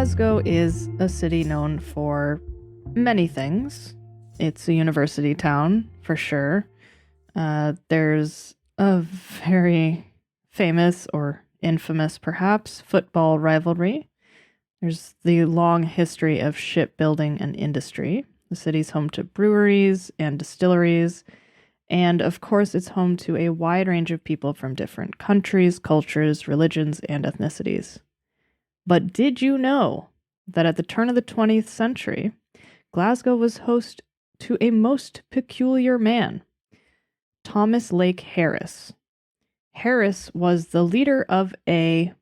Glasgow is a city known for many things. It's a university town, for sure. There's a very famous, or infamous perhaps, football rivalry. There's the long history of shipbuilding and industry. The city's home to breweries and distilleries. And of course, it's home to a wide range of people from different countries, cultures, religions, and ethnicities. But did you know that at the turn of the 20th century, Glasgow was host to a most peculiar man, Thomas Lake Harris? Harris was the leader of a,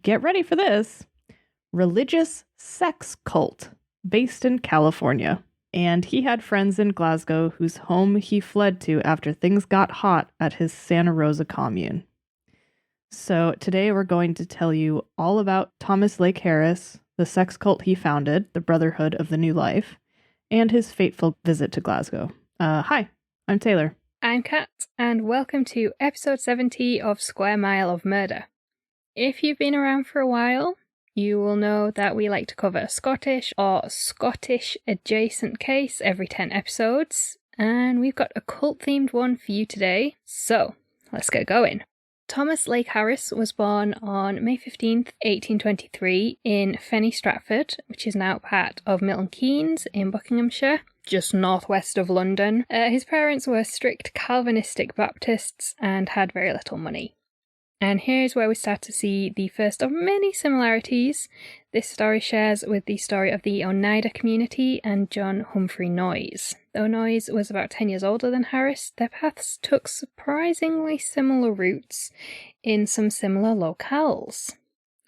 get ready for this, religious sex cult based in California. And he had friends in Glasgow whose home he fled to after things got hot at his Santa Rosa commune. So today we're going to tell you all about Thomas Lake Harris, the sex cult he founded, the Brotherhood of the New Life, and his fateful visit to Glasgow. Hi, I'm Taylor. I'm Kat, and welcome to episode 70 of Square Mile of Murder. If you've been around for a while, you will know that we like to cover a Scottish or Scottish adjacent case every 10 episodes, and we've got a cult-themed one for you today, so let's get going. Thomas Lake Harris was born on May 15th, 1823 in Fenny Stratford, which is now part of Milton Keynes in Buckinghamshire, just northwest of London. His parents were strict Calvinistic Baptists and had very little money. And here's where we start to see the first of many similarities this story shares with the story of the Oneida community and John Humphrey Noyes. Though Noyes was about 10 years older than Harris, their paths took surprisingly similar routes in some similar locales.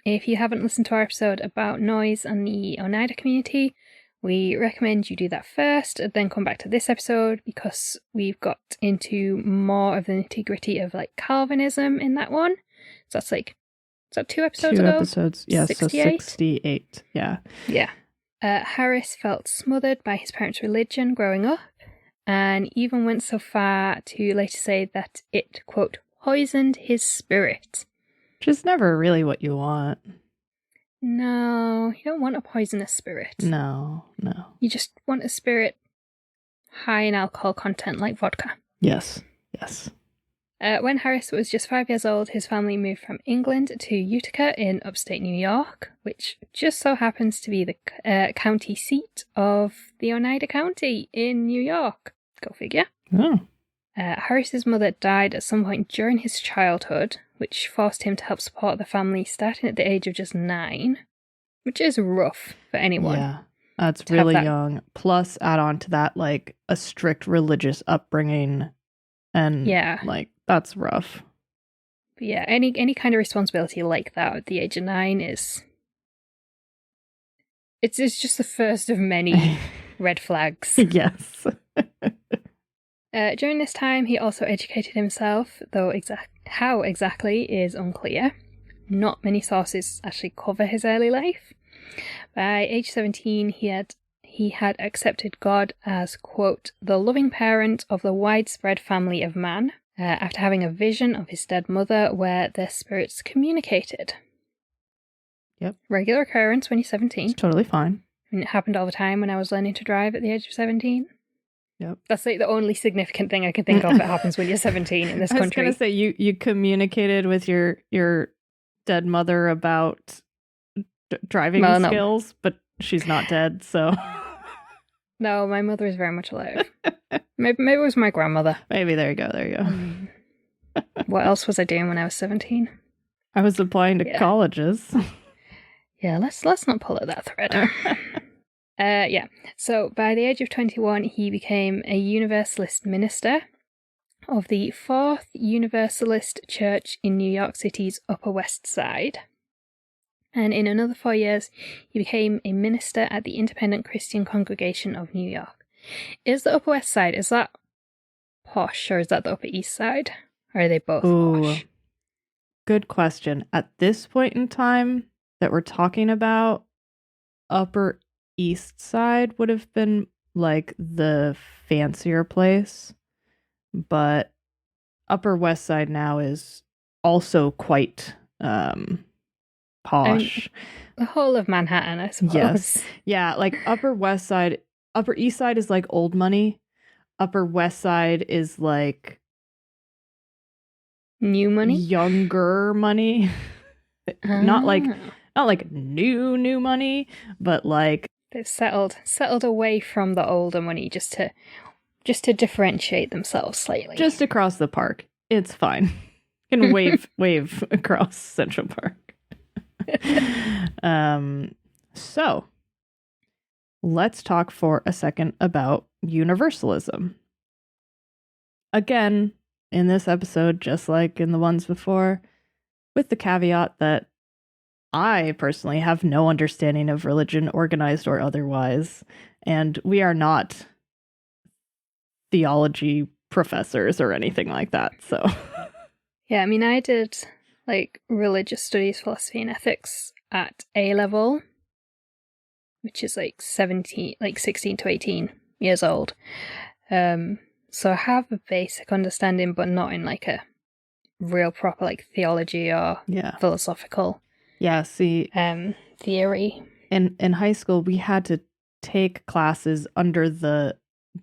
If you haven't listened to our episode about Noyes and the Oneida community, we recommend you do that first, and then come back to this episode because we've got into more of the nitty-gritty of like Calvinism in that one. So that's like, is that 2 episodes ago? 2 episodes, yeah, 68? so 68, yeah. Yeah. Harris felt smothered by his parents' religion growing up, and even went so far to later say that it, quote, poisoned his spirit. Which is never really what you want. No, you don't want a poisonous spirit. No. You just want a spirit high in alcohol content like vodka. Yes. When Harris was just 5 years old, his family moved from England to Utica in upstate New York, which just so happens to be the county seat of the Oneida County in New York. Go figure. Oh. Harris's mother died at some point during his childhood, which forced him to help support the family starting at the age of just 9, which is rough for anyone. Yeah, that's really young. Plus, add on to that, like, a strict religious upbringing, and, like, that's rough. But yeah, any kind of responsibility like that at the age of 9 is... It's just the first of many red flags. Yes. During this time, he also educated himself, though how exactly is unclear. Not many sources actually cover his early life. By age 17, he had accepted God as, quote, the loving parent of the widespread family of man, after having a vision of his dead mother where their spirits communicated. Yep. Regular occurrence when you're 17. It's totally fine. And it happened all the time when I was learning to drive at the age of 17. Yep. That's like the only significant thing I can think of that happens when you're 17 in this country. I was going to say, you communicated with your dead mother about driving skills, but she's not dead, so... No, my mother is very much alive. Maybe it was my grandmother. Maybe, there you go. What else was I doing when I was 17? I was applying to colleges. Yeah, let's not pull at that thread. So by the age of 21, he became a Universalist minister of the Fourth Universalist Church in New York City's Upper West Side. And in another 4 years, he became a minister at the Independent Christian Congregation of New York. Is the Upper West Side, is that posh, or is that the Upper East Side? Or are they both posh? Good question. At this point in time that we're talking about, Upper East Side would have been like the fancier place, but Upper West Side now is also quite posh. The whole of Manhattan, I suppose. Yes. Yeah, like Upper East Side is like old money. Upper West Side is like New money? younger money. Not like new money, but like they've settled away from the older money just to differentiate themselves slightly. Just across the park. It's fine. You can wave across Central Park. So let's talk for a second about universalism. Again, in this episode, just like in the ones before, with the caveat that I personally have no understanding of religion, organized or otherwise, and we are not theology professors or anything like that. So, yeah, I mean, I did like religious studies, philosophy, and ethics at A level, which is like 16 to 18 years old. So I have a basic understanding, but not in like a real proper like theology or philosophical. Yeah, see, theory. In high school, we had to take classes under the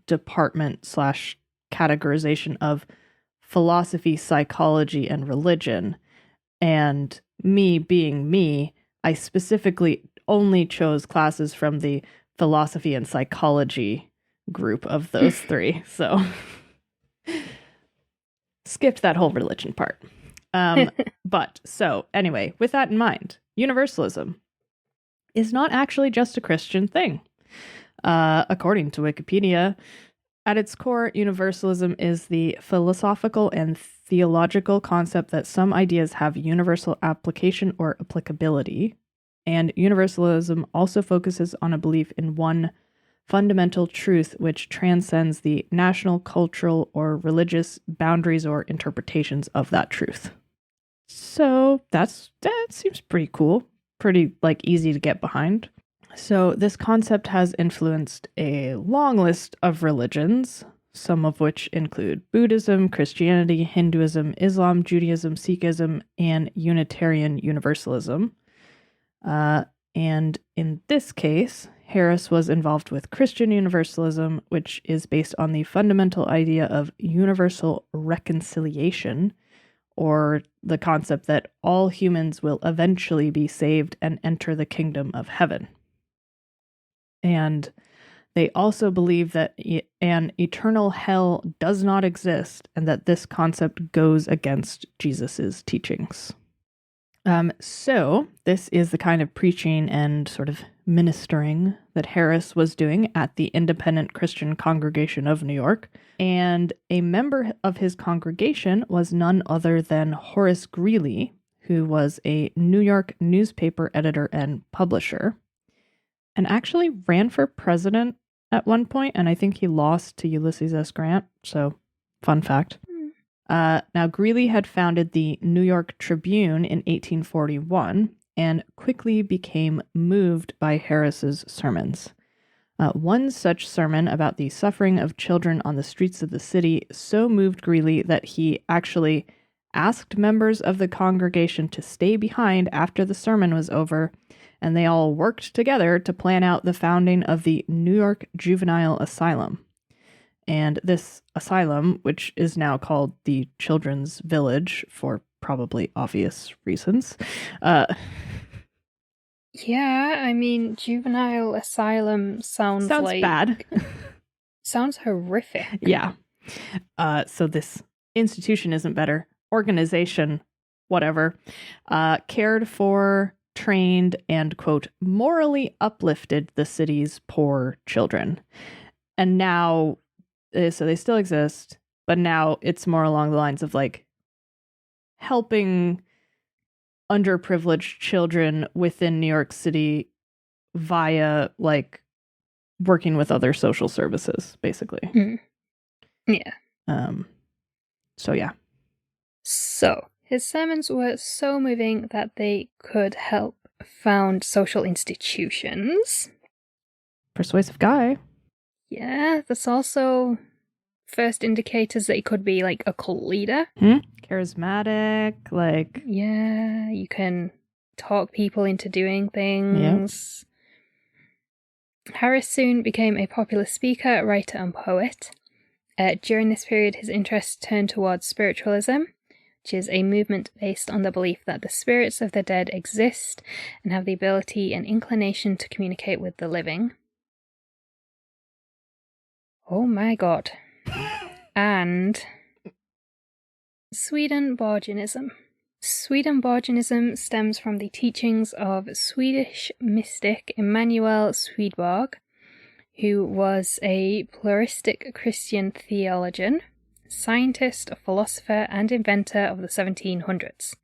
department / categorization of philosophy, psychology, and religion. And me being me, I specifically only chose classes from the philosophy and psychology group of those three. So skipped that whole religion part. But so anyway, with that in mind, universalism is not actually just a Christian thing. According to Wikipedia, at its core, universalism is the philosophical and theological concept that some ideas have universal application or applicability. And universalism also focuses on a belief in one fundamental truth which transcends the national, cultural, or religious boundaries or interpretations of that truth. So that seems pretty cool, pretty like easy to get behind. So this concept has influenced a long list of religions, some of which include Buddhism, Christianity, Hinduism, Islam, Judaism, Sikhism, and Unitarian Universalism. And in this case, Harris was involved with Christian Universalism, which is based on the fundamental idea of universal reconciliation, or the concept that all humans will eventually be saved and enter the kingdom of heaven. And they also believe that an eternal hell does not exist and that this concept goes against Jesus's teachings. So this is the kind of preaching and sort of ministering that Harris was doing at the Independent Christian Congregation of New York. And a member of his congregation was none other than Horace Greeley, who was a New York newspaper editor and publisher, and actually ran for president at one point, and I think he lost to Ulysses S. Grant, so fun fact. Now, Greeley had founded the New York Tribune in 1841 and quickly became moved by Harris's sermons. One such sermon about the suffering of children on the streets of the city so moved Greeley that he actually asked members of the congregation to stay behind after the sermon was over, and they all worked together to plan out the founding of the New York Juvenile Asylum. And this asylum, which is now called the Children's Village for probably obvious reasons. Yeah, I mean, juvenile asylum sounds like... bad. Sounds horrific. Yeah. So this institution isn't better. Organization, whatever, cared for, trained, and, quote, morally uplifted the city's poor children. And now... so they still exist, but now it's more along the lines of like helping underprivileged children within New York City via like working with other social services, basically. Yeah. So yeah. So his sermons were so moving that they could help found social institutions. Persuasive guy. Yeah, that's also first indicators that he could be like a cult leader. Charismatic, like... Yeah, you can talk people into doing things. Yep. Harris soon became a popular speaker, writer, and poet. During this period, his interest turned towards spiritualism, which is a movement based on the belief that the spirits of the dead exist and have the ability and inclination to communicate with the living. Oh my god. And Swedenborgianism. Swedenborgianism stems from the teachings of Swedish mystic Emanuel Swedenborg, who was a pluralistic Christian theologian, scientist, philosopher, and inventor of the 1700s.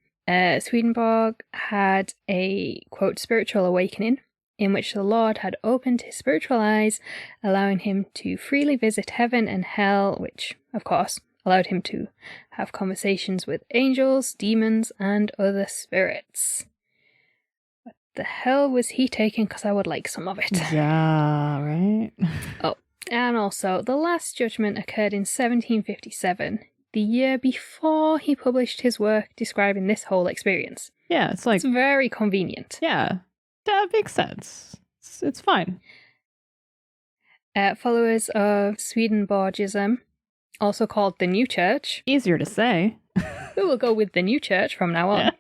Swedenborg had a, quote, spiritual awakening in which the Lord had opened his spiritual eyes, allowing him to freely visit heaven and hell, which, of course, allowed him to have conversations with angels, demons, and other spirits. What the hell was he taking? Because I would like some of it. Yeah, right? Oh, and also, the Last Judgment occurred in 1757, the year before he published his work describing this whole experience. Yeah, it's very convenient. Yeah, that makes sense. It's fine. Followers of Swedenborgism, also called the New Church. Easier to say. We will go with the New Church from now on.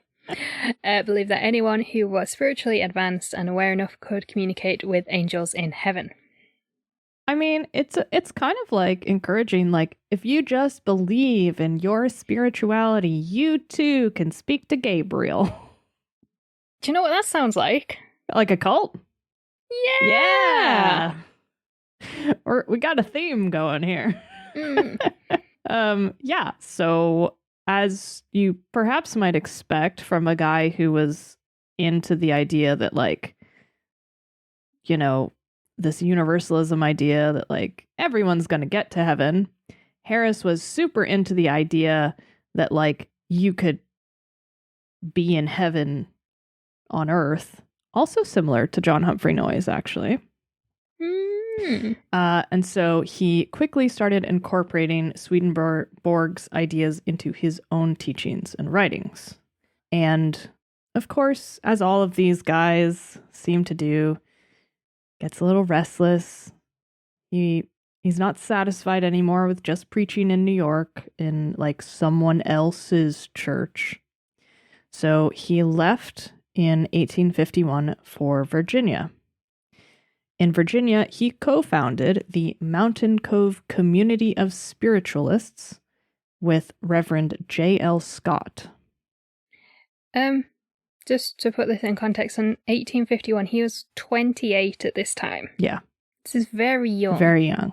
Believe that anyone who was spiritually advanced and aware enough could communicate with angels in heaven. I mean, it's kind of like encouraging, like, if you just believe in your spirituality, you too can speak to Gabriel. Do you know what that sounds like? Like a cult? Yeah! We got a theme going here. Yeah, so as you perhaps might expect from a guy who was into the idea that, like, you know, this universalism idea that, like, everyone's going to get to heaven, Harris was super into the idea that, like, you could be in heaven on earth. Also similar to John Humphrey Noyes, actually. And so he quickly started incorporating Swedenborg's ideas into his own teachings and writings. And, of course, as all of these guys seem to do, gets a little restless. He's not satisfied anymore with just preaching in New York in, like, someone else's church. So he left in 1851 for Virginia. In Virginia, he co-founded the Mountain Cove Community of Spiritualists with Reverend J.L. Scott. Just to put this in context, in 1851, he was 28 at this time. Yeah. This is very young. Very young.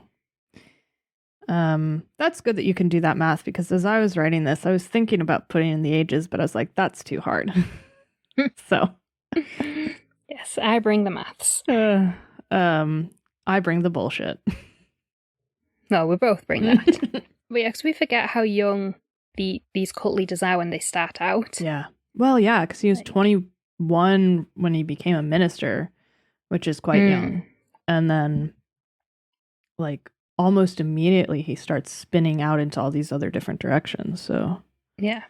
That's good that you can do that math, because as I was writing this, I was thinking about putting in the ages, but I was like, that's too hard. So. Yes, I bring the maths. I bring the bullshit. No, we both bring that. But yeah, because we forget how young these cult leaders are when they start out. Yeah. Well, yeah, because he was 21 when he became a minister, which is quite young. And then, like, almost immediately he starts spinning out into all these other different directions. So yeah.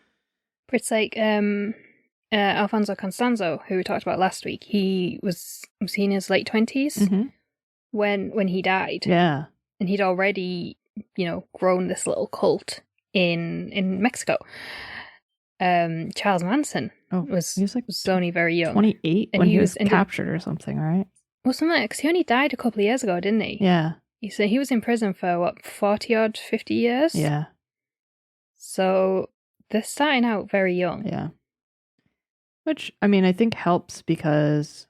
But it's like Alfonso Constanzo, who we talked about last week, he was in his late 20s when he died. Yeah. And he'd already, grown this little cult in Mexico. Charles Manson was only very young. 28 when he was captured or something, right? Well, something like that, because he only died a couple of years ago, didn't he? Yeah. So he was in prison for, 40-odd, 50 years? Yeah. So they're starting out very young. Yeah. Which, I mean, I think helps because,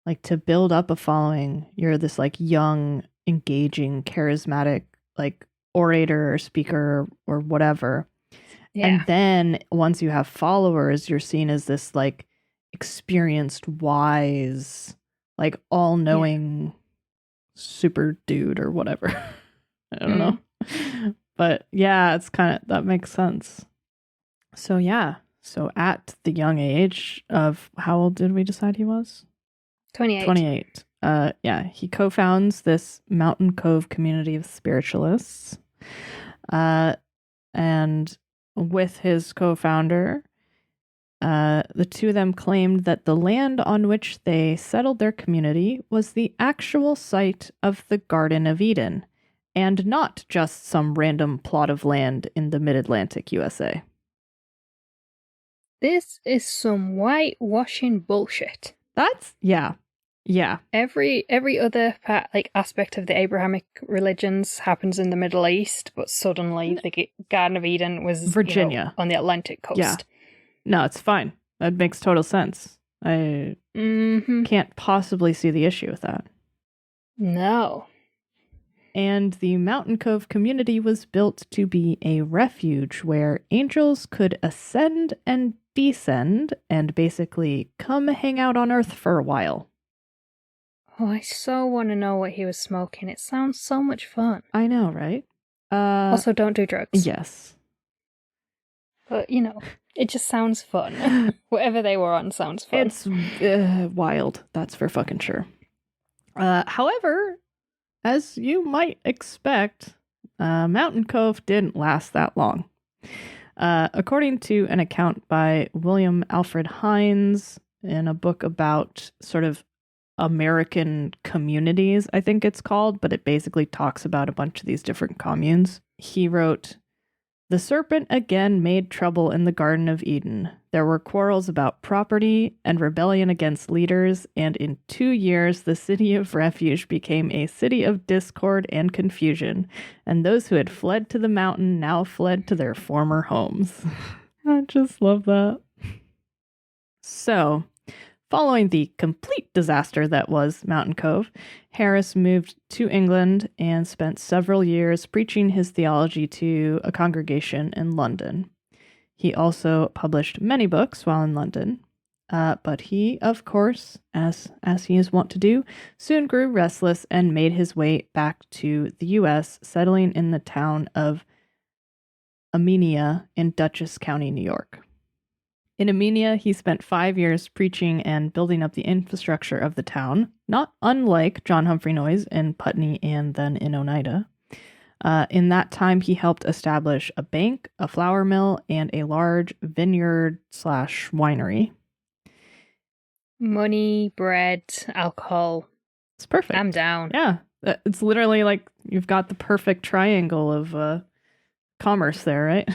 like, to build up a following, you're this, like, young, engaging, charismatic, like, orator or speaker or whatever. Yeah. And then once you have followers, you're seen as this, like, experienced, wise, like, all-knowing super dude or whatever. I don't know. But yeah, it's that makes sense. So yeah. So at the young age of, how old did we decide he was? 28. 28. Yeah, he co-founds this Mountain Cove Community of Spiritualists. And with his co-founder, The two of them claimed that the land on which they settled their community was the actual site of the Garden of Eden, and not just some random plot of land in the mid-Atlantic USA. This is some whitewashing bullshit. Yeah. Every other aspect of the Abrahamic religions happens in the Middle East, but suddenly the Garden of Eden was Virginia, on the Atlantic coast. Yeah. No, it's fine. That makes total sense. I can't possibly see the issue with that. No. And the Mountain Cove community was built to be a refuge where angels could ascend and descend and basically come hang out on Earth for a while. Oh, I so want to know what he was smoking. It sounds so much fun. I know, right? Also, don't do drugs. Yes. But, it just sounds fun. Whatever they were on sounds fun. It's wild. That's for fucking sure. However, as you might expect, Mountain Cove didn't last that long. According to an account by William Alfred Hines in a book about sort of American communities, I think it's called, but it basically talks about a bunch of these different communes. He wrote, "The serpent again made trouble in the Garden of Eden. There were quarrels about property and rebellion against leaders, and in 2 years the city of refuge became a city of discord and confusion, and those who had fled to the mountain now fled to their former homes." I just love that. So, following the complete disaster that was Mountain Cove, Harris moved to England and spent several years preaching his theology to a congregation in London. He also published many books while in London, but he, of course, as he is wont to do, soon grew restless and made his way back to the U.S., settling in the town of Amenia in Dutchess County, New York. In Amenia, he spent 5 years preaching and building up the infrastructure of the town, not unlike John Humphrey Noyes in Putney and then in Oneida. In that time, he helped establish a bank, a flour mill, and a large vineyard/winery. Money, bread, alcohol. It's perfect. I'm down. Yeah. It's literally like you've got the perfect triangle of commerce there, right?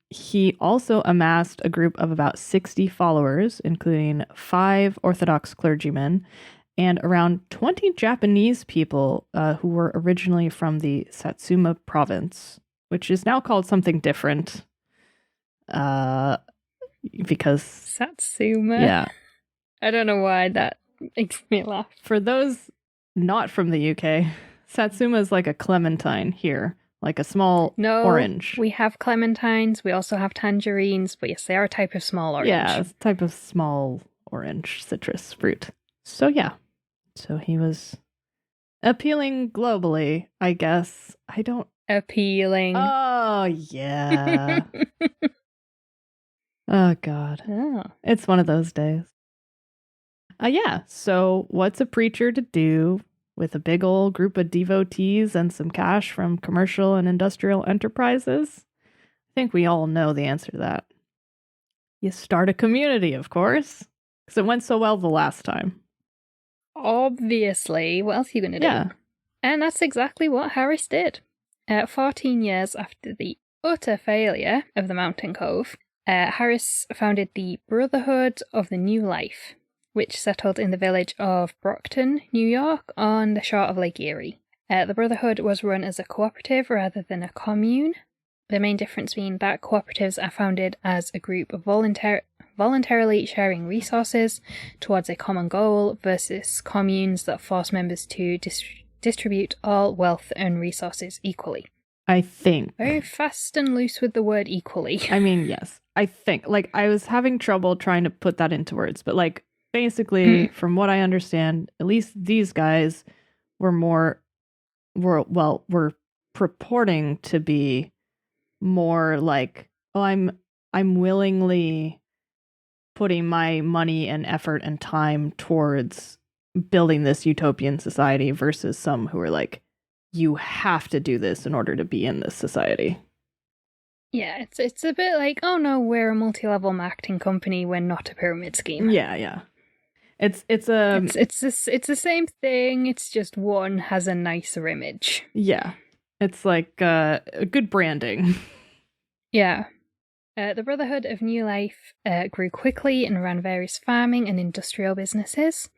He also amassed a group of about 60 followers, including 5 Orthodox clergymen and around 20 Japanese people who were originally from the Satsuma province, which is now called something different. Because Satsuma? Yeah. I don't know why that makes me laugh. For those not from the UK, Satsuma is like a clementine here. Like a small orange. We have clementines. We also have tangerines. But yes, they are a type of small orange. Yeah, a type of small orange citrus fruit. So yeah. So he was appealing globally, I guess. Appealing. Oh, yeah. Oh, God. Oh. It's one of those days. Yeah. So what's a preacher to do with a big old group of devotees and some cash from commercial and industrial enterprises? I think we all know the answer to that. You start a community, of course, because it went so well the last time. Obviously. What else are you going to do? Yeah. And that's exactly what Harris did. 14 years after the utter failure of the Mountain Cove, Harris founded the Brotherhood of the New Life, which settled in the village of Brockton, New York, on the shore of Lake Erie. The Brotherhood was run as a cooperative rather than a commune. The main difference being that cooperatives are founded as a group of voluntarily sharing resources towards a common goal versus communes that force members to distribute all wealth and resources equally. I think. Very fast and loose with the word equally. I mean, yes. I think. I was having trouble trying to put that into words, but basically, from what I understand, at least these guys were purporting to be more like, oh, I'm willingly putting my money and effort and time towards building this utopian society versus some who are like, you have to do this in order to be in this society. Yeah, it's a bit like, oh no, we're a multi-level marketing company, we're not a pyramid scheme. Yeah. It's It's the same thing, it's just one has a nicer image. yeah. It's like a good branding. Yeah. The Brotherhood of New Life grew quickly and ran various farming and industrial businesses.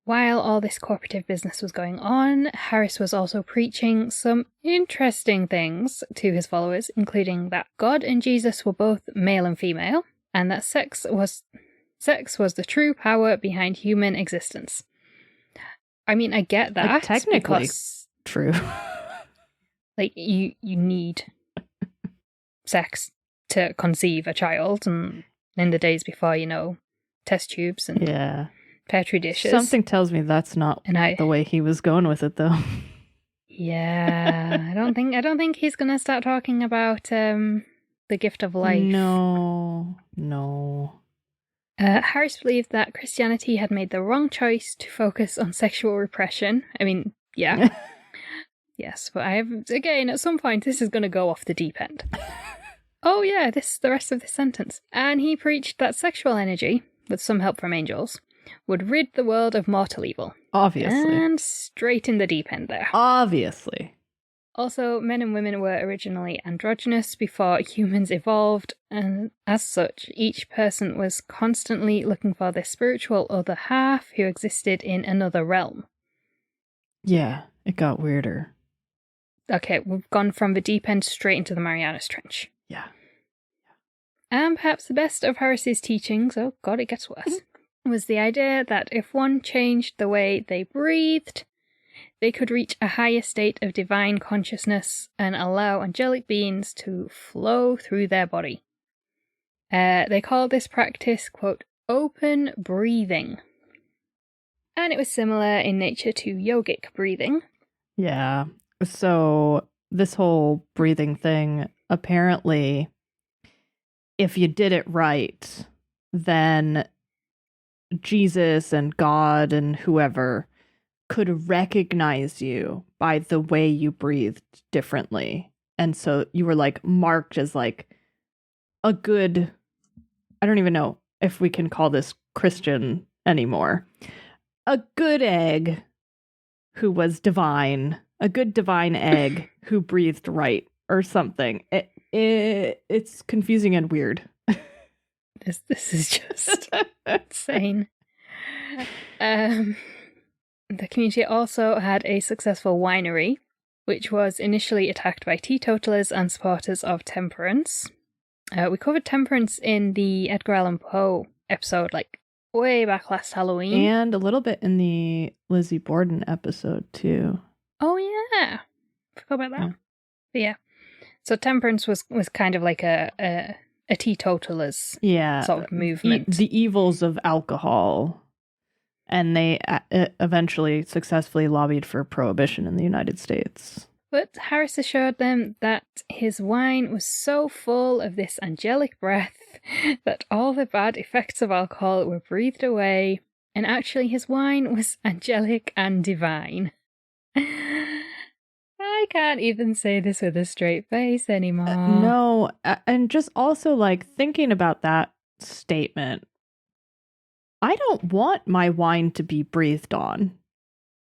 While all this cooperative business was going on, Harris was also preaching some interesting things to his followers, including that God and Jesus were both male and female, and that sex was the true power behind human existence. I mean, I get that. Like, technically because, true. like, you need sex to conceive a child, and in the days before, test tubes and petri dishes. Something tells me that's not the way he was going with it, though. Yeah, I don't think he's gonna start talking about the gift of life. No. Harris believed that Christianity had made the wrong choice to focus on sexual repression. I mean, yeah. Yes, but again, at some point, this is going to go off the deep end. Oh yeah, the rest of this sentence. And he preached that sexual energy, with some help from angels, would rid the world of mortal evil. Obviously. And straight in the deep end there. Obviously. Also, men and women were originally androgynous before humans evolved, and as such, each person was constantly looking for their spiritual other half who existed in another realm. Yeah, it got weirder. Okay, we've gone from the deep end straight into the Marianas Trench. Yeah. And perhaps the best of Harris's teachings, oh god, it gets worse, was the idea that if one changed the way they breathed, they could reach a higher state of divine consciousness and allow angelic beings to flow through their body. They called this practice, quote, open breathing. And it was similar in nature to yogic breathing. Yeah. So this whole breathing thing, apparently, if you did it right, then Jesus and God and whoever could recognize you by the way you breathed differently. And so you were like marked as like a good, I don't even know if we can call this Christian anymore, a good egg who was divine, a good divine egg who breathed right or something. It's confusing and weird. This is just insane. The community also had a successful winery, which was initially attacked by teetotalers and supporters of temperance. We covered temperance in the Edgar Allan Poe episode, like way back last Halloween. And a little bit in the Lizzie Borden episode, too. Oh, yeah. Forgot about that. Yeah. But yeah. So temperance was kind of like a teetotalers sort of movement. The evils of alcohol. And they eventually successfully lobbied for prohibition in the United States. But Harris assured them that his wine was so full of this angelic breath that all the bad effects of alcohol were breathed away, and actually his wine was angelic and divine. I can't even say this with a straight face anymore. No, and just also like thinking about that statement, I don't want my wine to be breathed on,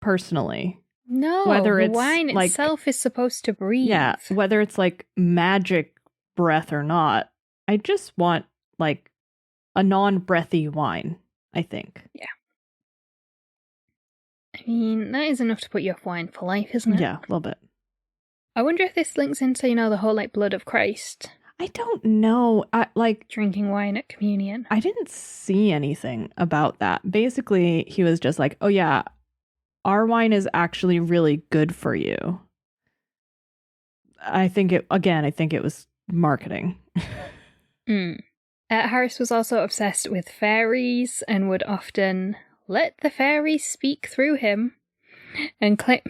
personally. No, whether the wine itself is supposed to breathe. Yeah, whether it's like magic breath or not. I just want like a non-breathy wine, I think. Yeah. I mean, that is enough to put you off wine for life, isn't it? Yeah, a little bit. I wonder if this links into, the whole like blood of Christ. I don't know. Like drinking wine at communion. I didn't see anything about that. Basically, he was just like, "Oh yeah, our wine is actually really good for you." I think it was marketing. Harris was also obsessed with fairies and would often let the fairies speak through him and claim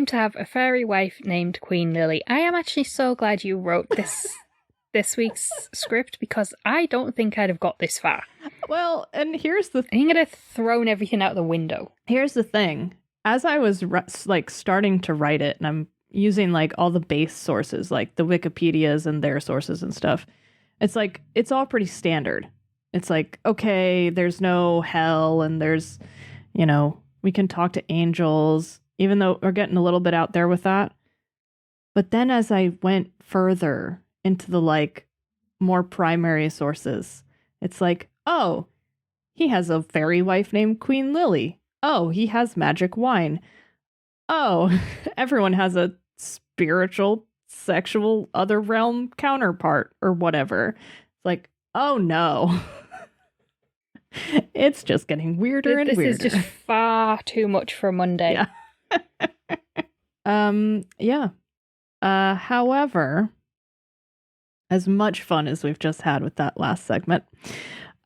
to have a fairy wife named Queen Lily. I am actually so glad you wrote this week's script, because I don't think I'd have got this far. Well, and here's the thing. I think I'd have thrown everything out the window. Here's the thing. As I was like starting to write it, and I'm, using like all the base sources, like the Wikipedias and their sources and stuff, it's like, it's all pretty standard. It's like, okay, there's no hell and there's, we can talk to angels, even though we're getting a little bit out there with that. But then as I went further into the like more primary sources, it's like, oh, he has a fairy wife named Queen Lily. Oh, he has magic wine. Oh, everyone has a spiritual, sexual, other realm counterpart or whatever. It's like, oh no. It's just getting weirder and weirder. This is just far too much for a Monday. Yeah. However, as much fun as we've just had with that last segment,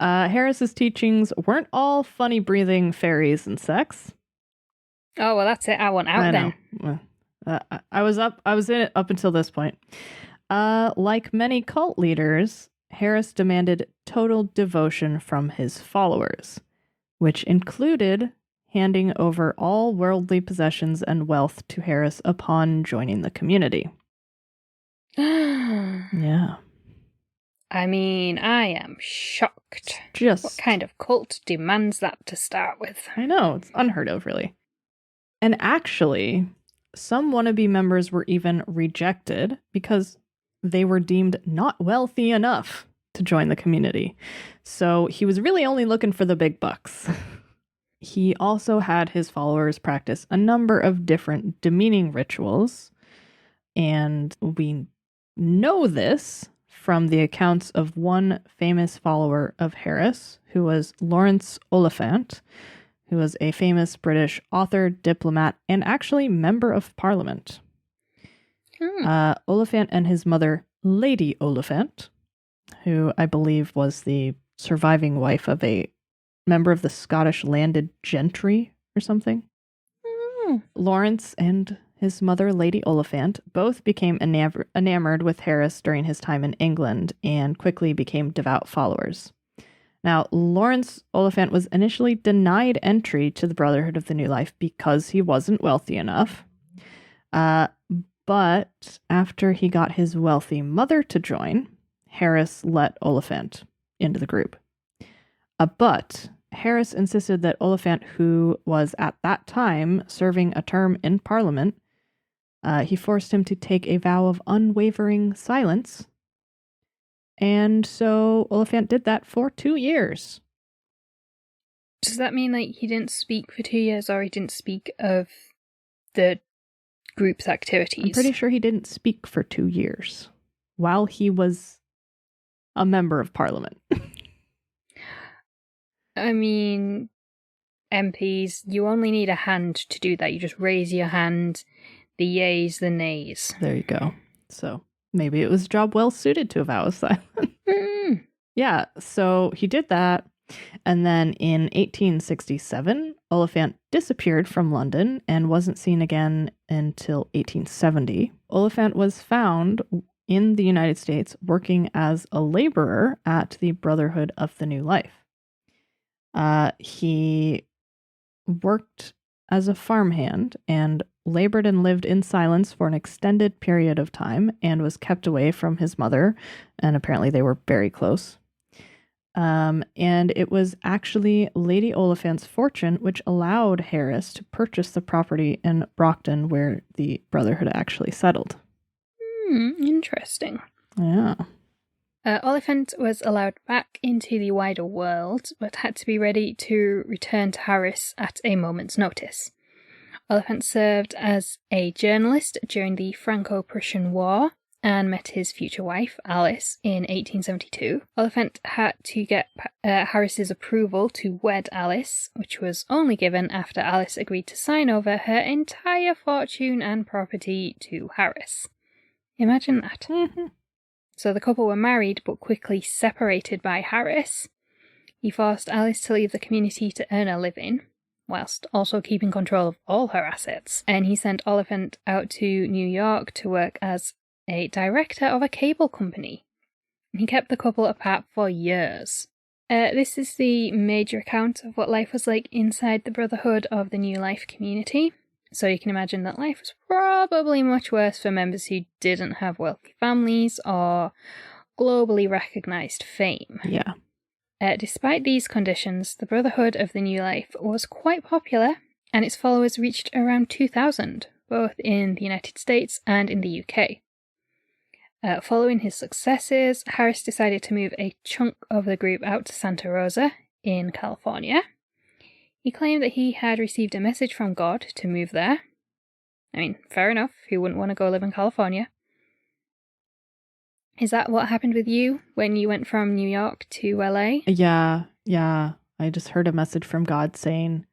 Harris's teachings weren't all funny breathing fairies and sex. Oh, well, that's it. I want out then. I was in it up until this point. Like many cult leaders, Harris demanded total devotion from his followers, which included handing over all worldly possessions and wealth to Harris upon joining the community. Yeah. I mean, I am shocked. What kind of cult demands that to start with? I know, it's unheard of, really. And actually, some wannabe members were even rejected because they were deemed not wealthy enough to join the community. So he was really only looking for the big bucks. He also had his followers practice a number of different demeaning rituals. And we know this from the accounts of one famous follower of Harris, who was Lawrence Oliphant, who was a famous British author, diplomat, and actually member of parliament. Oliphant and his mother, Lady Oliphant, who I believe was the surviving wife of a member of the Scottish landed gentry or something. Lawrence and his mother, Lady Oliphant, both became enamored with Harris during his time in England and quickly became devout followers. Now, Lawrence Oliphant was initially denied entry to the Brotherhood of the New Life because he wasn't wealthy enough. But after he got his wealthy mother to join, Harris let Oliphant into the group. But Harris insisted that Oliphant, who was at that time serving a term in Parliament, he forced him to take a vow of unwavering silence. And so Oliphant did that for 2 years. Does that mean like he didn't speak for 2 years, or he didn't speak of the group's activities? I'm pretty sure he didn't speak for 2 years while he was a member of Parliament. I mean, MPs, you only need a hand to do that. You just raise your hand, the yays, the nays. There you go. So maybe it was a job well suited to a vow of silence. Yeah, so he did that. And then in 1867, Oliphant disappeared from London and wasn't seen again until 1870. Oliphant was found in the United States working as a laborer at the Brotherhood of the New Life. He worked as a farmhand and labored and lived in silence for an extended period of time and was kept away from his mother, and apparently they were very close. And it was actually Lady Oliphant's fortune which allowed Harris to purchase the property in Brockton where the Brotherhood actually settled. Interesting. Yeah. Oliphant was allowed back into the wider world, but had to be ready to return to Harris at a moment's notice. Oliphant served as a journalist during the Franco-Prussian War and met his future wife, Alice, in 1872. Oliphant had to get Harris's approval to wed Alice, which was only given after Alice agreed to sign over her entire fortune and property to Harris. Imagine that. So the couple were married but quickly separated by Harris. He forced Alice to leave the community to earn a living, whilst also keeping control of all her assets. And he sent Oliphant out to New York to work as a director of a cable company. He kept the couple apart for years. This is the major account of what life was like inside the Brotherhood of the New Life community. So you can imagine that life was probably much worse for members who didn't have wealthy families or globally recognised fame. Yeah. Despite these conditions, the Brotherhood of the New Life was quite popular, and its followers reached around 2,000, both in the United States and in the UK. Following his successes, Harris decided to move a chunk of the group out to Santa Rosa in California. He claimed that he had received a message from God to move there. I mean, fair enough, who wouldn't want to go live in California? Is that what happened with you when you went from New York to LA? Yeah. I just heard a message from God saying,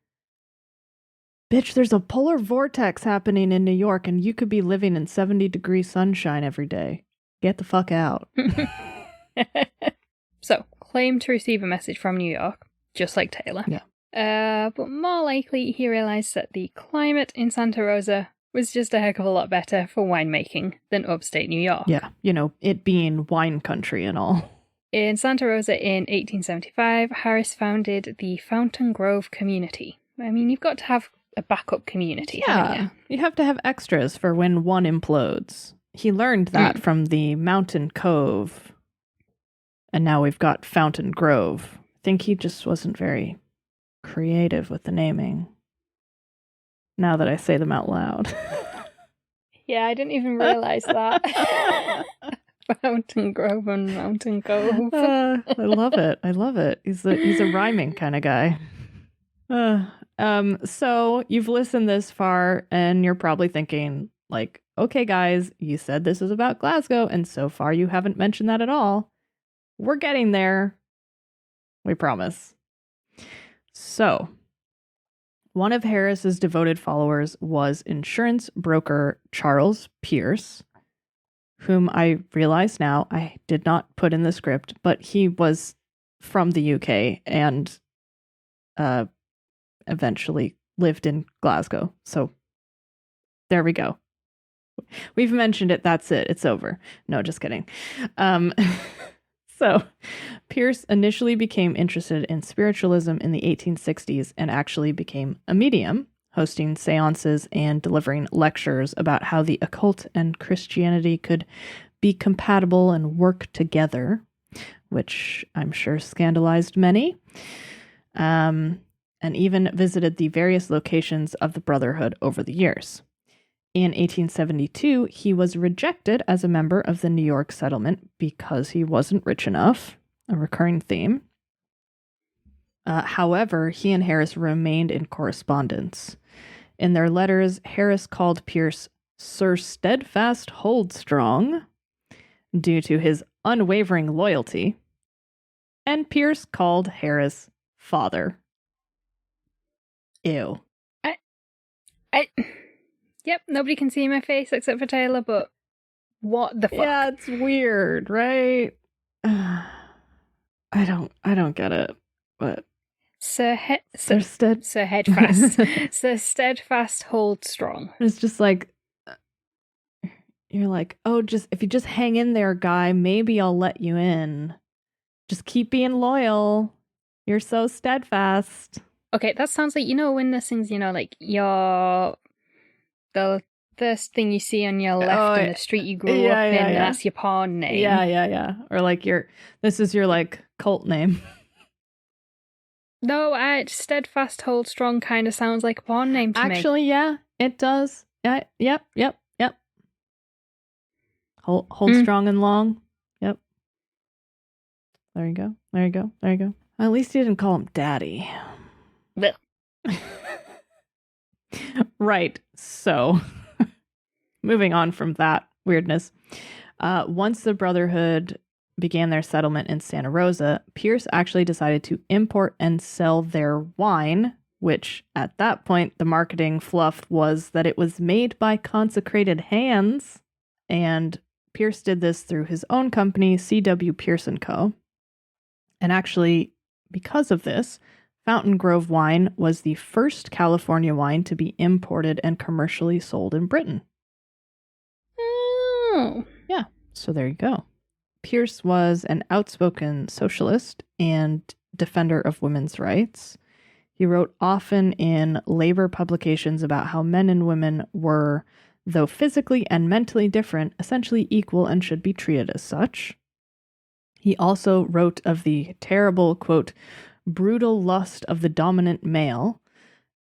bitch, there's a polar vortex happening in New York and you could be living in 70-degree sunshine every day. Get the fuck out. So, claimed to receive a message from New York, just like Taylor. Yeah. But more likely, he realised that the climate in Santa Rosa was just a heck of a lot better for winemaking than upstate New York. Yeah, it being wine country and all. In Santa Rosa in 1875, Harris founded the Fountain Grove community. I mean, you've got to have a backup community, haven't you? You have to have extras for when one implodes. He learned that from the Mountain Cove, and now we've got Fountain Grove. I think he just wasn't very creative with the naming. Now that I say them out loud. Yeah, I didn't even realize that. Fountain Grove and Mountain Cove. I love it. He's a rhyming kind of guy. So you've listened this far and you're probably thinking, like, okay, guys, you said this is about Glasgow, and so far you haven't mentioned that at all. We're getting there. We promise. So, one of Harris's devoted followers was insurance broker Charles Pierce, whom I realize now I did not put in the script, but he was from the UK and eventually lived in Glasgow. So, there we go. We've mentioned it. That's it. It's over. No, just kidding. So, Pierce initially became interested in spiritualism in the 1860s and actually became a medium, hosting seances and delivering lectures about how the occult and Christianity could be compatible and work together, which I'm sure scandalized many, and even visited the various locations of the Brotherhood over the years. In 1872, he was rejected as a member of the New York settlement because he wasn't rich enough, a recurring theme. However, he and Harris remained in correspondence. In their letters, Harris called Pierce Sir Steadfast Holdstrong due to his unwavering loyalty, and Pierce called Harris Father. Ew. Yep, nobody can see my face except for Taylor, but what the fuck? Yeah, it's weird, right? I don't get it, but Sir Steadfast. Sir Steadfast Hold Strong. It's just like, you're like, oh, if you just hang in there, guy, maybe I'll let you in. Just keep being loyal. You're so steadfast. Okay, that sounds like, when this thing's, like the first thing you see on your left in the street you grew up in, that's your pawn name. Yeah. Or like this is your like cult name. No, Steadfast Hold Strong kind of sounds like a pawn name to me. Actually, yeah, it does. Yep. Hold strong and long. Yep. There you go. At least you didn't call him Daddy. Blech. Right. So, moving on from that weirdness. Once the Brotherhood began their settlement in Santa Rosa, Pierce actually decided to import and sell their wine, which at that point, the marketing fluff was that it was made by consecrated hands. And Pierce did this through his own company, C.W. Pierce & Co. And actually, because of this, Fountain Grove wine was the first California wine to be imported and commercially sold in Britain. Oh. Yeah, so there you go. Pierce was an outspoken socialist and defender of women's rights. He wrote often in labor publications about how men and women were, though physically and mentally different, essentially equal and should be treated as such. He also wrote of the terrible, quote, brutal lust of the dominant male,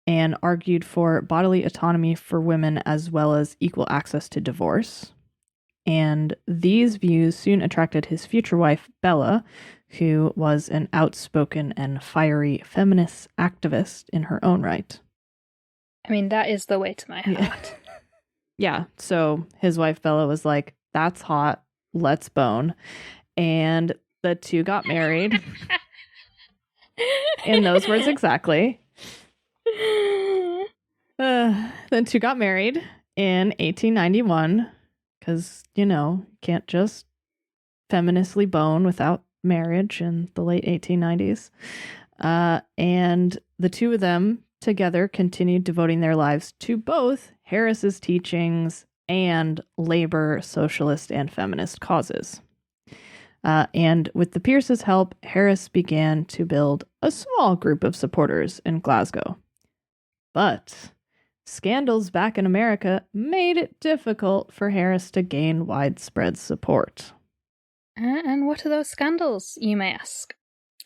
and argued for bodily autonomy for women as well as equal access to divorce. And these views soon attracted his future wife, Bella, who was an outspoken and fiery feminist activist in her own right. I mean, that is the way to my heart. Yeah, so his wife, Bella, was like, that's hot, let's bone. And the two got married. In those words exactly. The two got married in 1891 because, can't just feministly bone without marriage in the late 1890s. And the two of them together continued devoting their lives to both Harris's teachings and labor, socialist, and feminist causes. And with the Pierces' help, Harris began to build a small group of supporters in Glasgow. But scandals back in America made it difficult for Harris to gain widespread support. And what are those scandals, you may ask?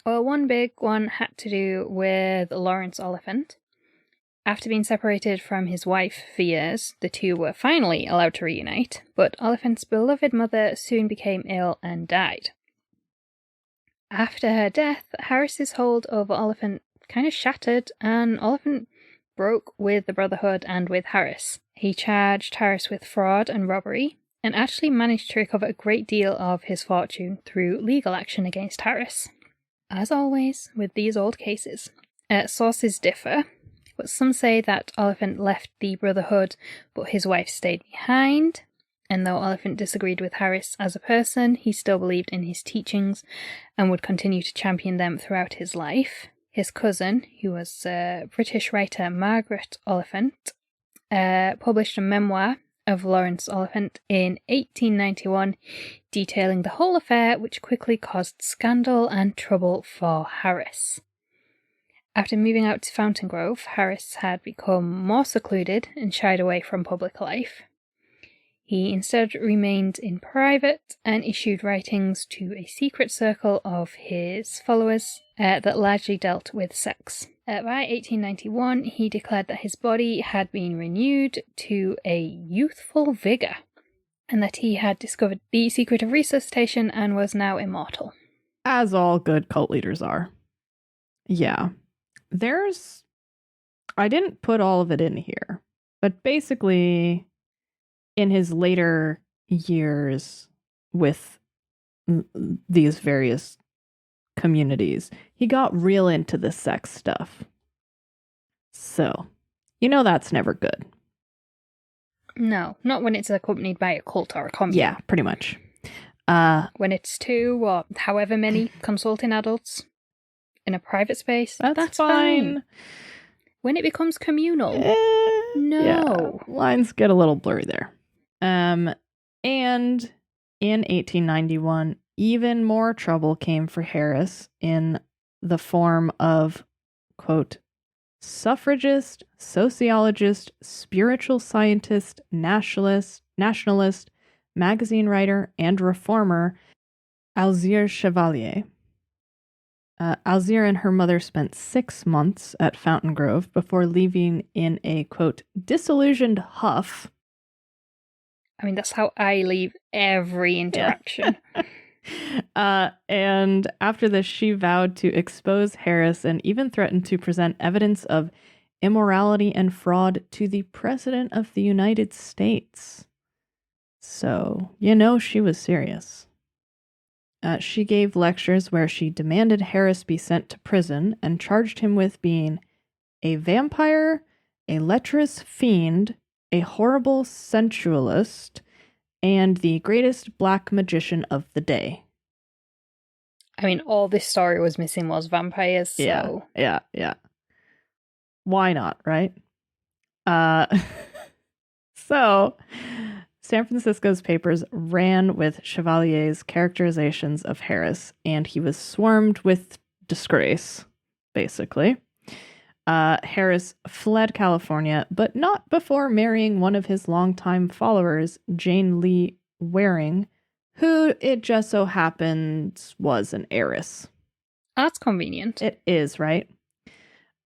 Well, one big one had to do with Lawrence Oliphant. After being separated from his wife for years, the two were finally allowed to reunite, but Oliphant's beloved mother soon became ill and died. After her death, Harris's hold over Oliphant kind of shattered, and Oliphant broke with the Brotherhood and with Harris. He charged Harris with fraud and robbery, and actually managed to recover a great deal of his fortune through legal action against Harris. As always, with these old cases, sources differ, but some say that Oliphant left the Brotherhood, but his wife stayed behind. And though Oliphant disagreed with Harris as a person, he still believed in his teachings and would continue to champion them throughout his life. His cousin, who was British writer Margaret Oliphant, published a memoir of Lawrence Oliphant in 1891, detailing the whole affair, which quickly caused scandal and trouble for Harris. After moving out to Fountain Grove, Harris had become more secluded and shied away from public life. He instead remained in private and issued writings to a secret circle of his followers that largely dealt with sex. By 1891, he declared that his body had been renewed to a youthful vigour, and that he had discovered the secret of resuscitation and was now immortal. As all good cult leaders are. Yeah. I didn't put all of it in here, but basically in his later years with these various communities, he got real into the sex stuff. So, that's never good. No, not when it's accompanied by a cult or a commune. Yeah, pretty much. When it's two or however many consulting adults in a private space, that's fine. When it becomes communal, no. Yeah, lines get a little blurry there. And in 1891, even more trouble came for Harris in the form of, quote, suffragist, sociologist, spiritual scientist, nationalist, magazine writer, and reformer, Alzire Chevalier. Alzire and her mother spent 6 months at Fountain Grove before leaving in a, quote, disillusioned huff. I mean, that's how I leave every interaction. And after this, she vowed to expose Harris and even threatened to present evidence of immorality and fraud to the President of the United States. So, she was serious. She gave lectures where she demanded Harris be sent to prison and charged him with being a vampire, a lecherous fiend, a horrible sensualist, and the greatest black magician of the day. I mean, all this story was missing was vampires, so... Yeah. Why not, right? So, San Francisco's papers ran with Chevalier's characterizations of Harris, and he was swarmed with disgrace, basically. Harris fled California, but not before marrying one of his longtime followers, Jane Lee Waring, who it just so happens was an heiress. That's convenient. It is, right?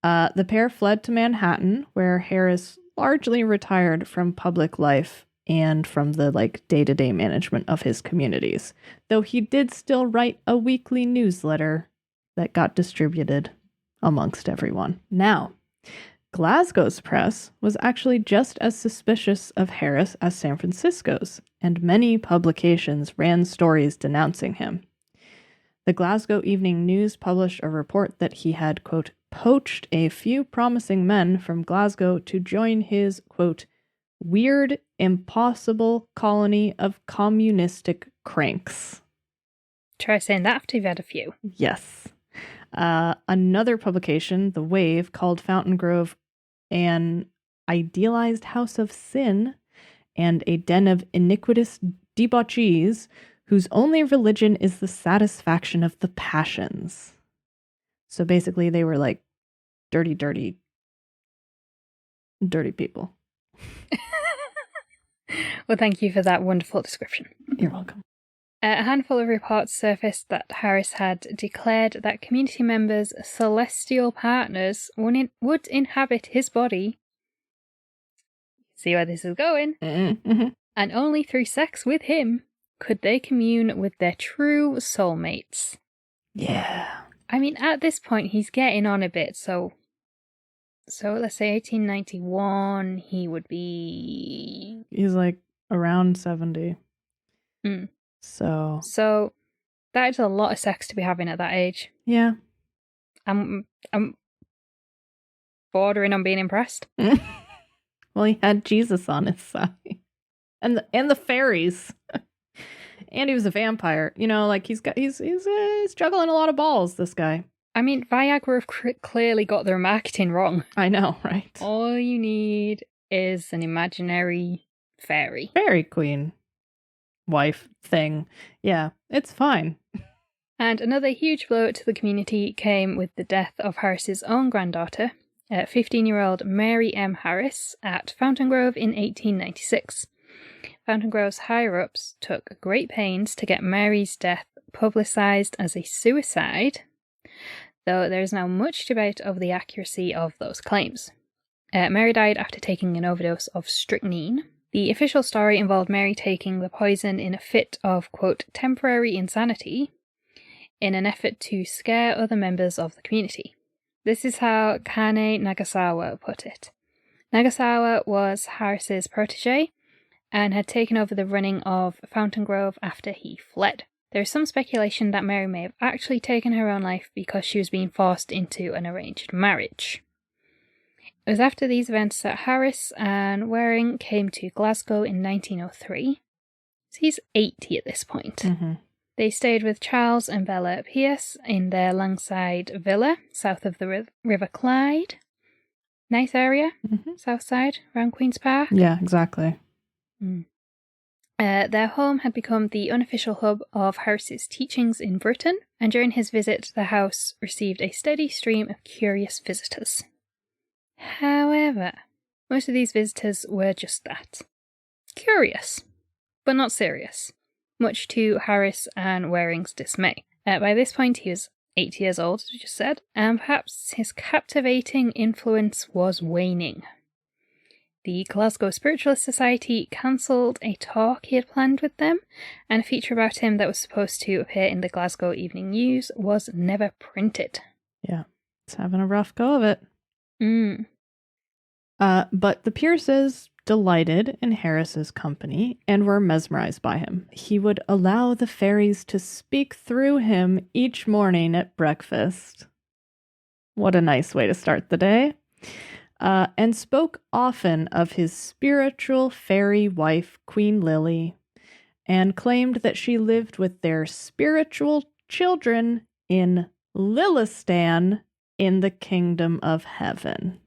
The pair fled to Manhattan, where Harris largely retired from public life and from the day-to-day management of his communities, though he did still write a weekly newsletter that got distributed amongst everyone. Now, Glasgow's press was actually just as suspicious of Harris as San Francisco's, and many publications ran stories denouncing him. The Glasgow Evening News published a report that he had, quote, poached a few promising men from Glasgow to join his, quote, weird, impossible colony of communistic cranks. Try saying that after you've had a few. Yes. Another publication, The Wave, called Fountain Grove an idealized house of sin and a den of iniquitous debauchees whose only religion is the satisfaction of the passions. So basically they were like dirty people. Well, thank you for that wonderful description. You're welcome. A handful of reports surfaced that Harris had declared that community members' celestial partners would inhabit his body. See where this is going? Mm-hmm. And only through sex with him could they commune with their true soulmates. Yeah. I mean, at this point, he's getting on a bit, so let's say 1891, he would be... He's like around 70. Mm. So that is a lot of sex to be having at that age. Yeah. I'm bordering on being impressed. Well, he had Jesus on his side. And the fairies. And he was a vampire. You know, like he's juggling a lot of balls, this guy. I mean, Viagra have clearly got their marketing wrong. I know, right? All you need is an imaginary fairy. Fairy queen. Wife thing. Yeah, it's fine. And another huge blow to the community came with the death of Harris's own granddaughter, 15-year-old Mary M. Harris, at Fountain Grove in 1896. Fountain Grove's higher-ups took great pains to get Mary's death publicised as a suicide, though there is now much debate over the accuracy of those claims. Mary died after taking an overdose of strychnine. The official story involved Mary taking the poison in a fit of, quote, temporary insanity in an effort to scare other members of the community. This is how Kane Nagasawa put it. Nagasawa was Harris's protege and had taken over the running of Fountain Grove after he fled. There is some speculation that Mary may have actually taken her own life because she was being forced into an arranged marriage. It was after these events that Harris and Waring came to Glasgow in 1903. So he's 80 at this point. Mm-hmm. They stayed with Charles and Bella Pierce in their Langside villa, south of the River Clyde. Nice area, south side, around Queen's Park. Yeah, exactly. Their home had become the unofficial hub of Harris's teachings in Britain, and during his visit, the house received a steady stream of curious visitors. However, most of these visitors were just that. Curious, but not serious, much to Harris and Waring's dismay. By this point, he was 80 years old, as we just said, and perhaps his captivating influence was waning. The Glasgow Spiritualist Society cancelled a talk he had planned with them, and a feature about him that was supposed to appear in the Glasgow Evening News was never printed. Yeah, it's having a rough go of it. But the Pierces delighted in Harris's company and were mesmerized by him. He would allow the fairies to speak through him each morning at breakfast. What a nice way to start the day. And spoke often of his spiritual fairy wife, Queen Lily, and claimed that she lived with their spiritual children in Lilistan in the kingdom of heaven.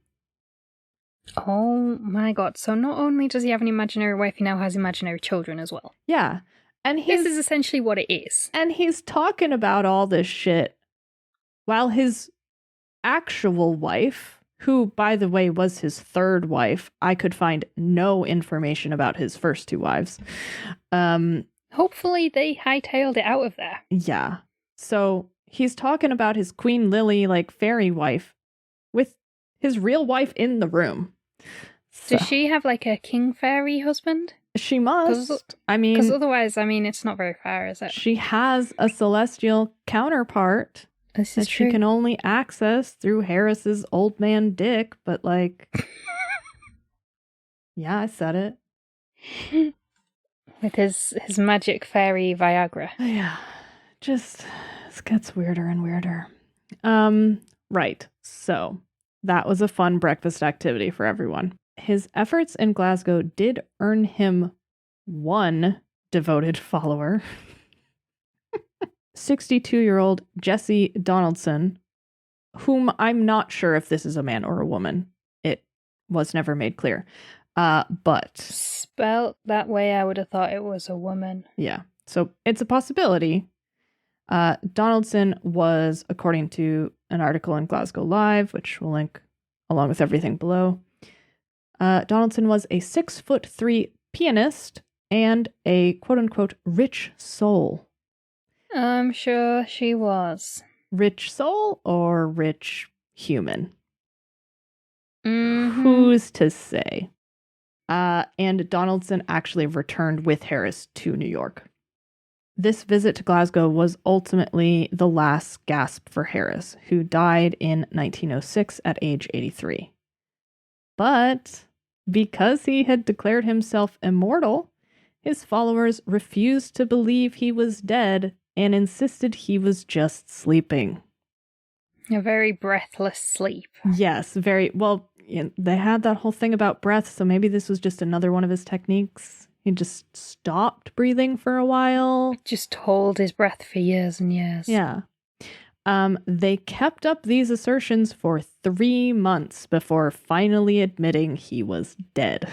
Oh my god, so not only does he have an imaginary wife, he now has imaginary children as well. Yeah. And this is essentially what it is. And he's talking about all this shit while his actual wife who, by the way, was his third wife. I could find no information about his first two wives. Hopefully they hightailed it out of there. Yeah. So he's talking about his Queen Lily, like, fairy wife with his real wife in the room. Does she have, like, a king fairy husband? She must. Because otherwise, it's not very fair, is it? She has a celestial counterpart this that is true. She can only access through Harris's old man dick, but, like... yeah, I said it. With his magic fairy Viagra. Yeah. Just... it gets weirder and weirder. Right. So, that was a fun breakfast activity for everyone. His efforts in Glasgow did earn him one devoted follower. 62-year-old Jesse Donaldson, whom I'm not sure if this is a man or a woman. It was never made clear. But... spelt that way, I would have thought it was a woman. Yeah. So, it's a possibility. Donaldson was, according to an article in Glasgow Live, which we'll link along with everything below, Donaldson was a 6'3" pianist and a quote-unquote rich soul. I'm sure she was. Rich soul or rich human? Mm-hmm. Who's to say? And Donaldson actually returned with Harris to New York. This visit to Glasgow was ultimately the last gasp for Harris, who died in 1906 at age 83. But because he had declared himself immortal, his followers refused to believe he was dead and insisted he was just sleeping. A very breathless sleep. Yes, very. Well, they had that whole thing about breath, so maybe this was just another one of his techniques. He just stopped breathing for a while. Just hold his breath for years and years. Yeah. They kept up these assertions for 3 months before finally admitting he was dead.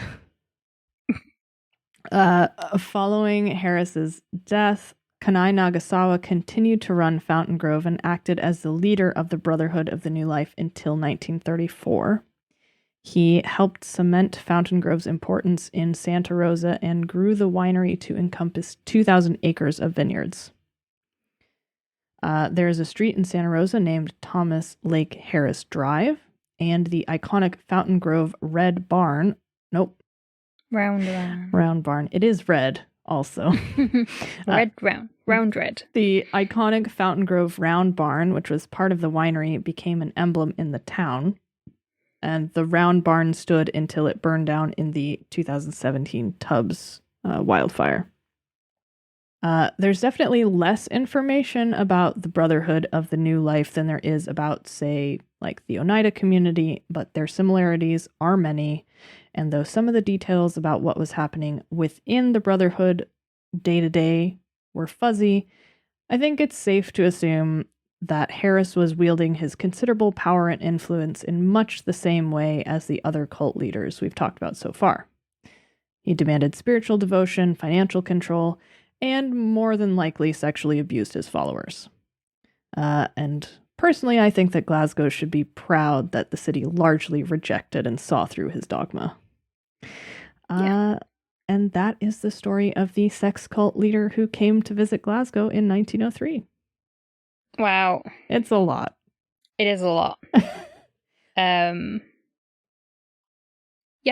Following Harris's death, Kanai Nagasawa continued to run Fountain Grove and acted as the leader of the Brotherhood of the New Life until 1934. He helped cement Fountain Grove's importance in Santa Rosa and grew the winery to encompass 2,000 acres of vineyards. There is a street in Santa Rosa named Thomas Lake Harris Drive, and the iconic Fountain Grove Red Barn. Nope. Round Barn. It is red, also. Round red. The iconic Fountain Grove Round Barn, which was part of the winery, became an emblem in the town. And the Round Barn stood until it burned down in the 2017 Tubbs wildfire. There's definitely less information about the Brotherhood of the New Life than there is about, say, like the Oneida community, but their similarities are many. And though some of the details about what was happening within the Brotherhood day to day were fuzzy, I think it's safe to assume that Harris was wielding his considerable power and influence in much the same way as the other cult leaders we've talked about so far. He demanded spiritual devotion, financial control, and more than likely sexually abused his followers. And personally, I think that Glasgow should be proud that the city largely rejected and saw through his dogma. And that is the story of the sex cult leader who came to visit Glasgow in 1903. Wow. It's a lot. It is a lot. Yeah,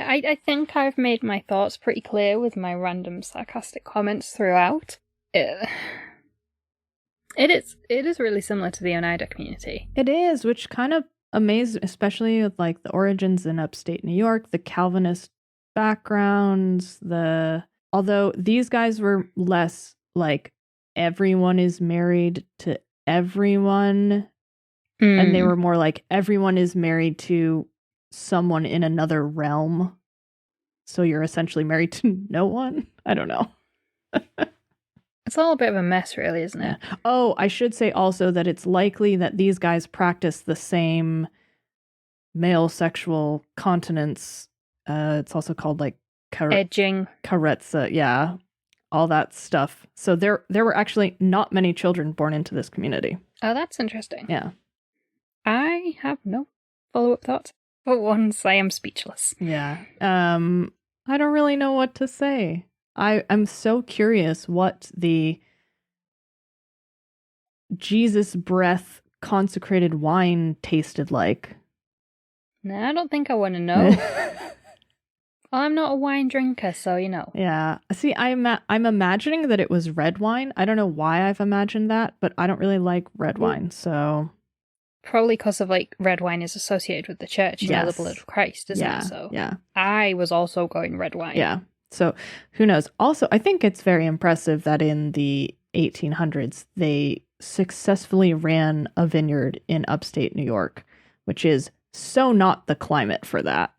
I think I've made my thoughts pretty clear with my random sarcastic comments throughout. It is really similar to the Oneida community. It is, which kind of amazed, especially with like the origins in upstate New York, the Calvinist backgrounds, although these guys were less like everyone is married to everyone, and they were more like everyone is married to someone in another realm, so you're essentially married to no one. I don't know. It's all a bit of a mess, really, isn't it? Yeah. Oh, I should say also that it's likely that these guys practice the same male sexual continence. It's also called like edging, caretza, yeah, all that stuff. So there were actually not many children born into this community. Oh, that's interesting. Yeah. I have no follow-up thoughts. For once, I am speechless. Yeah. I don't really know what to say. I'm so curious what the Jesus breath consecrated wine tasted like. No, I don't think I want to know. Well, I'm not a wine drinker, so you know. Yeah. See, I'm imagining that it was red wine. I don't know why I've imagined that, but I don't really like red wine, so Probably because of like red wine is associated with the church, you know, the yes. blood of Christ, isn't Yeah. it? So Yeah. I was also going red wine. Yeah. So who knows? Also, I think it's very impressive that in the 1800s they successfully ran a vineyard in upstate New York, which is so not the climate for that.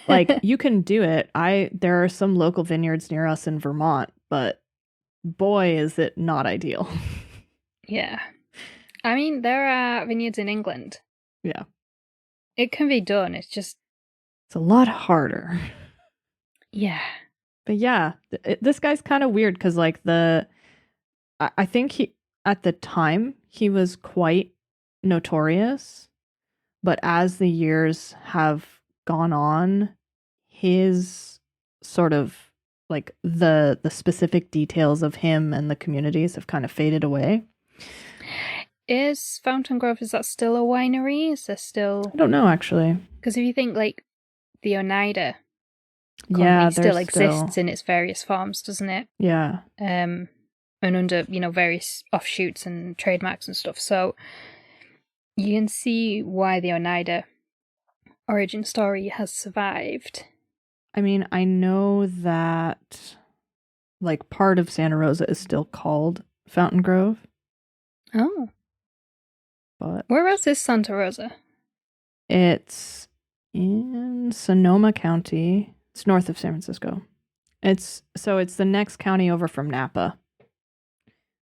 Like you can do it. There are some local vineyards near us in Vermont, but boy is it not ideal. Yeah. I mean, there are vineyards in England. Yeah. It can be done. It's just, It's a lot harder. yeah. But yeah, this guy's kind of weird because like I think he at the time he was quite notorious, but as the years have gone on, his sort of like the specific details of him and the communities have kind of faded away. Is Fountain Grove, is that still a winery? Is there still... I don't know, actually. Because if you think, like, the Oneida Yeah, company still exists in its various forms, doesn't it? Yeah. And under, you know, various offshoots and trademarks and stuff. So you can see why the Oneida origin story has survived. I mean, I know that like part of Santa Rosa is still called Fountain Grove. Oh. But whereabouts is Santa Rosa? It's in Sonoma County. It's north of San Francisco. It's the next county over from Napa,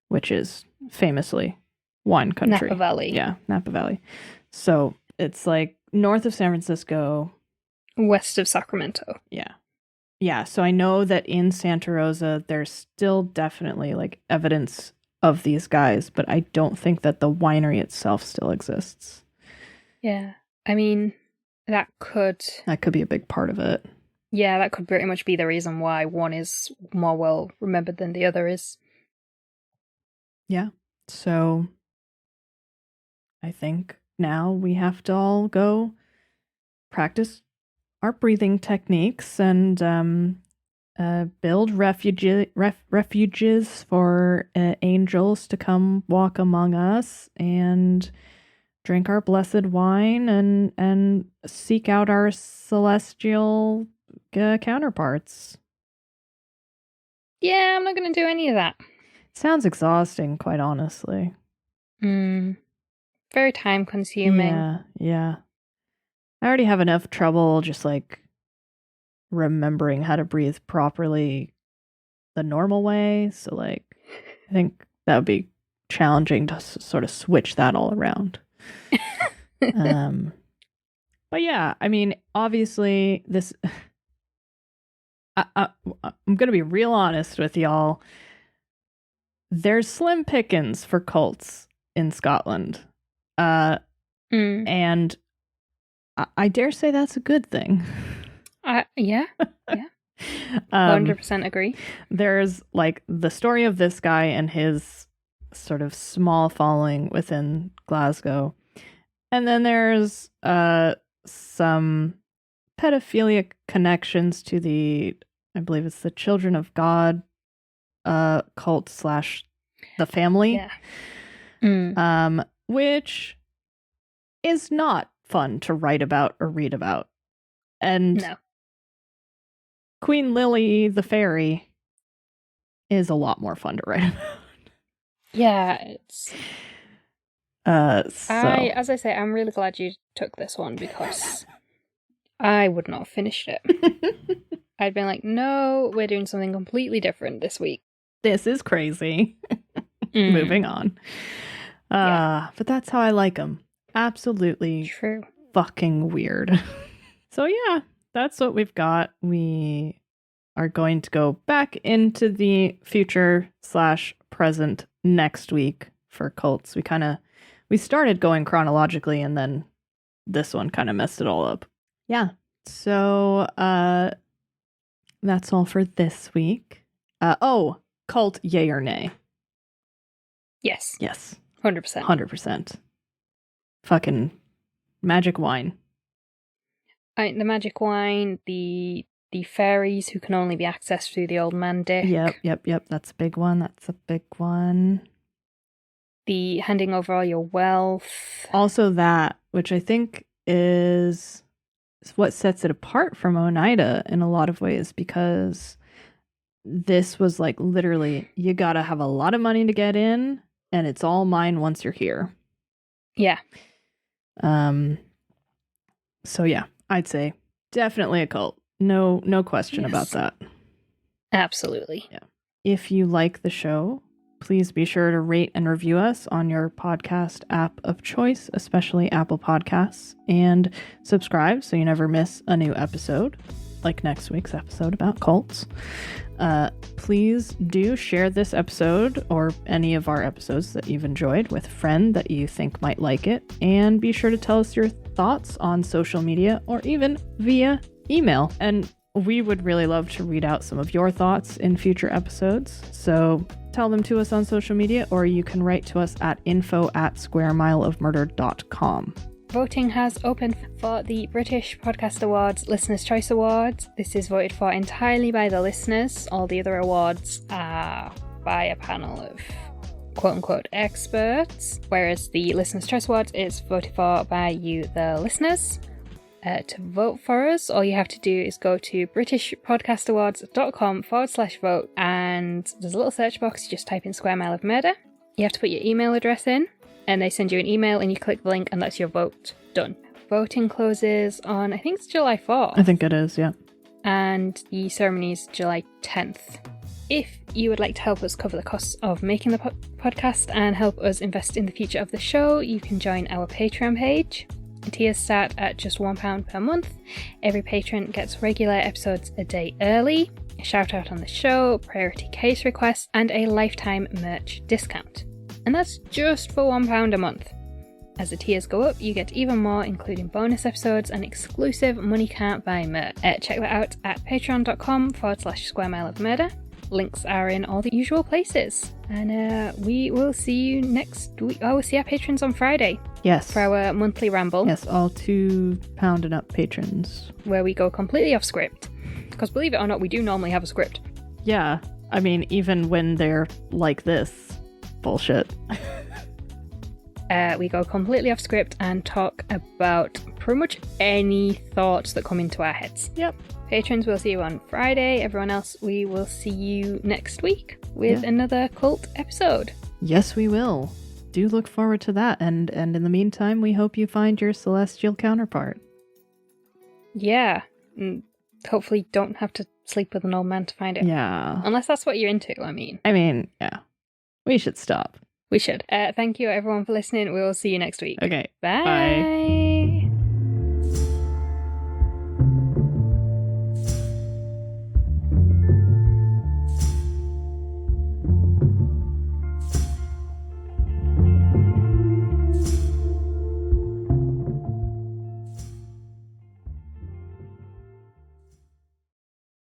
which is famously wine country. Napa Valley. Yeah, Napa Valley. So it's like north of San Francisco. West of Sacramento. Yeah. Yeah, so I know that in Santa Rosa, there's still definitely like evidence of these guys, but I don't think that the winery itself still exists. Yeah. I mean, that could be a big part of it. Yeah, that could pretty much be the reason why one is more well remembered than the other is. Yeah. So I think now we have to all go practice our breathing techniques and build refuges for angels to come walk among us and drink our blessed wine and seek out our celestial counterparts. Yeah, I'm not going to do any of that. Sounds exhausting, quite honestly. Very time consuming. Yeah. I already have enough trouble just like remembering how to breathe properly the normal way. So like, I think that would be challenging to sort of switch that all around. But yeah, I mean, obviously this, I'm going to be real honest with y'all. There's slim pickings for cults in Scotland. And I dare say that's a good thing. Yeah. 100% agree. There's like the story of this guy and his sort of small following within Glasgow. And then there's some pedophilic connections to I believe it's the Children of God cult / the family. Yeah. Which is not fun to write about or read about. And no. Queen Lily the fairy is a lot more fun to write about. Yeah, it's so. as I say, I'm really glad you took this one because I would not have finished it. I'd been like, no, we're doing something completely different this week. This is crazy. Moving on. But that's how I like them. Absolutely true. Fucking weird. So yeah, that's what we've got. We are going to go back into the future / present next week for cults. We started going chronologically and then this one kind of messed it all up. Yeah. So that's all for this week. Cult, yay or nay? Yes. Yes. 100%. 100%. Fucking magic wine. The magic wine, the fairies who can only be accessed through the old man dick. Yep. That's a big one. The handing over all your wealth. Also that, which I think is what sets it apart from Oneida in a lot of ways, because this was like literally, you gotta have a lot of money to get in, and it's all mine once you're here. Yeah. So yeah, I'd say definitely a cult. No question about that. Absolutely. Yeah. If you like the show, please be sure to rate and review us on your podcast app of choice, especially Apple Podcasts, and subscribe so you never miss a new episode, like next week's episode about cults. Please do share this episode or any of our episodes that you've enjoyed with a friend that you think might like it, and be sure to tell us your thoughts on social media or even via email. And we would really love to read out some of your thoughts in future episodes, so tell them to us on social media, or you can write to us at info@squaremileofmurder.com. Voting has opened for the British Podcast Awards Listeners' Choice Awards. This is voted for entirely by the listeners. All the other awards are by a panel of quote-unquote experts, whereas the Listeners' Choice Awards is voted for by you, the listeners. To vote for us, all you have to do is go to britishpodcastawards.com/vote, and there's a little search box. You just type in Square Mile of Murder. You have to put your email address in, and they send you an email, and you click the link, and that's your vote done. Voting closes on, I think it's July 4th. I think it is, yeah. And the ceremony is July 10th. If you would like to help us cover the costs of making the podcast and help us invest in the future of the show, you can join our Patreon page. Tiers start at just £1 per month. Every patron gets regular episodes a day early, a shout out on the show, priority case requests, and a lifetime merch discount. And that's just for £1 a month. As the tiers go up, you get even more, including bonus episodes and exclusive Money Can't Buy merch. Check that out at patreon.com/Square Mile of Murder. Links are in all the usual places. And we will see you next week. Oh, we'll see our patrons on Friday. Yes. For our monthly ramble. Yes, all £2 and up patrons. Where we go completely off script. Because believe it or not, we do normally have a script. Yeah. I mean, even when they're like this bullshit. We go completely off script and talk about pretty much any thoughts that come into our heads. Yep. Patrons, we'll see you on Friday. Everyone else, we will see you next week with another cult episode. Yes, we will. Do look forward to that. And in the meantime, we hope you find your celestial counterpart. Yeah. And hopefully don't have to sleep with an old man to find it. Yeah. Unless that's what you're into, I mean. Yeah. We should stop. We should. Thank you, everyone, for listening. We will see you next week. Okay. Bye. Bye.